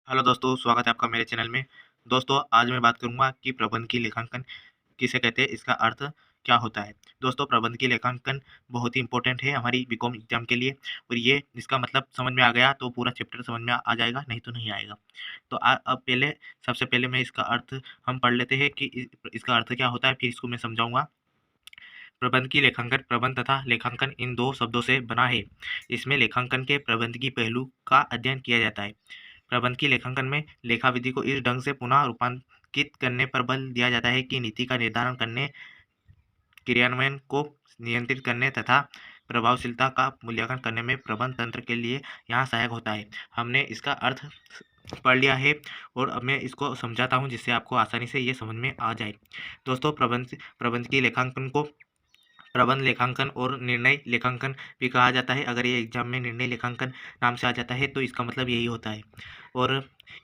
Hello दोस्तों, स्वागत है आपका मेरे चैनल में। दोस्तों, आज मैं बात करूंगा कि प्रबंधकीय लेखांकन किसे कहते हैं, इसका अर्थ क्या होता है। दोस्तों, प्रबंधकीय लेखांकन बहुत ही इंपॉर्टेंट है हमारी बीकॉम एग्जाम के लिए। और ये इसका मतलब समझ में आ गया तो पूरा चैप्टर समझ में आ जाएगा, नहीं तो नहीं आएगा। तो अब पहले सबसे पहले मैं इसका अर्थ हम पढ़ लेते हैं कि इसका अर्थ क्या होता है, फिर इसको मैं समझाऊंगा। प्रबंधकीय लेखांकन, प्रबंध तथा लेखांकन इन दो शब्दों से बना है। इसमें लेखांकन के प्रबंधकीय पहलू का अध्ययन किया जाता है। प्रबंधकीय लेखांकन में लेखा विधि को इस ढंग से पुनः रूपांकित करने पर बल दिया जाता है कि नीति का निर्धारण करने, क्रियान्वयन को नियंत्रित करने तथा प्रभावशीलता का मूल्यांकन करने में प्रबंध तंत्र के लिए यहाँ सहायक होता है। हमने इसका अर्थ पढ़ लिया है और अब मैं इसको समझाता हूँ जिससे आपको आसानी से ये समझ में आ जाए। दोस्तों, प्रबंधकीय लेखांकन को प्रबंध लेखांकन और निर्णय लेखांकन भी कहा जाता है। अगर ये एग्जाम में निर्णय लेखांकन नाम से आ जाता है तो इसका मतलब यही होता है। और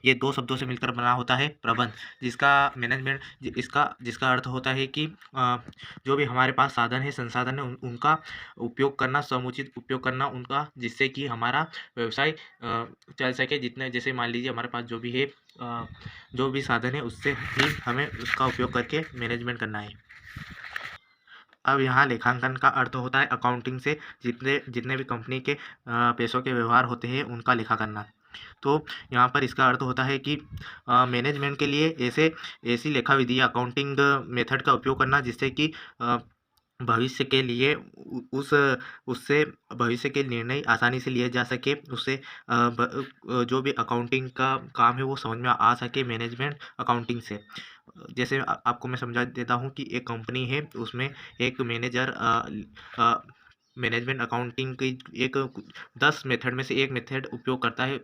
ये दो शब्दों से मिलकर बना होता है प्रबंध, जिसका मैनेजमेंट इसका जिसका अर्थ होता है कि जो भी हमारे पास साधन है, संसाधन है, उनका उपयोग करना, समुचित उपयोग करना उनका, जिससे कि हमारा व्यवसाय चल सके। जितने जैसे मान लीजिए हमारे पास जो भी है, जो भी साधन है उससे ही हमें उसका उपयोग करके मैनेजमेंट करना है। अब यहाँ लेखांकन का अर्थ होता है अकाउंटिंग से जितने जितने भी कंपनी के पैसों के व्यवहार होते हैं उनका लेखा करना। तो यहाँ पर इसका अर्थ होता है कि मैनेजमेंट के लिए ऐसी लेखा विधि अकाउंटिंग मेथड का उपयोग करना जिससे कि भविष्य के लिए उससे भविष्य के निर्णय आसानी से लिए जा सके। उससे जो भी अकाउंटिंग का काम है वो समझ में आ सके मैनेजमेंट अकाउंटिंग से। जैसे आपको मैं समझा देता हूँ कि एक कंपनी है, उसमें एक मैनेजर मैनेजमेंट अकाउंटिंग की एक 10 मेथड में से एक मेथड उपयोग करता है।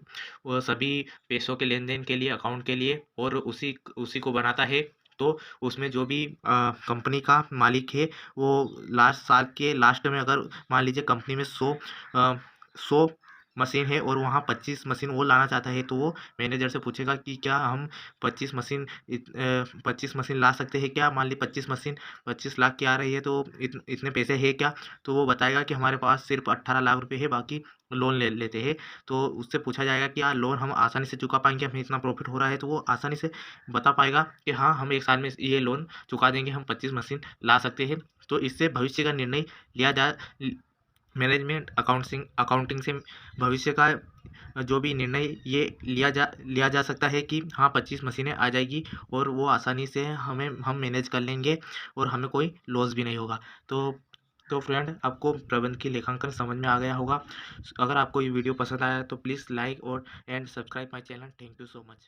वो सभी पैसों के लेन देन के लिए, अकाउंट के लिए, और उसी उसी को बनाता है। तो उसमें जो भी कंपनी का मालिक है वो लास्ट साल के लास्ट में, अगर मान लीजिए कंपनी में 100 मशीन है और वहाँ 25 मशीन वो लाना चाहता है, तो वो मैनेजर से पूछेगा कि क्या हम 25 मशीन ला सकते हैं क्या। मान ली 25 मशीन 25 लाख की आ रही है, तो इतने पैसे है क्या। तो वो बताएगा कि हमारे पास सिर्फ 18 लाख रुपए है, बाकी लोन ले लेते हैं। तो उससे पूछा जाएगा कि यार लोन हम आसानी से चुका पाएंगे, हमें इतना प्रॉफिट हो रहा है। तो वो आसानी से बता पाएगा कि हाँ, हम एक साल में ये लोन चुका देंगे, हम 25 मशीन ला सकते हैं। तो इससे भविष्य का निर्णय लिया जा मैनेजमेंट अकाउंटिंग से भविष्य का जो भी निर्णय ये लिया जा सकता है कि हाँ, 25 मशीनें आ जाएगी और वो आसानी से हम मैनेज कर लेंगे और हमें कोई लॉस भी नहीं होगा। तो फ्रेंड, आपको प्रबंध की लेखांकन समझ में आ गया होगा। अगर आपको ये वीडियो पसंद आया तो प्लीज़ लाइक और and subscribe my channel. Thank you so much.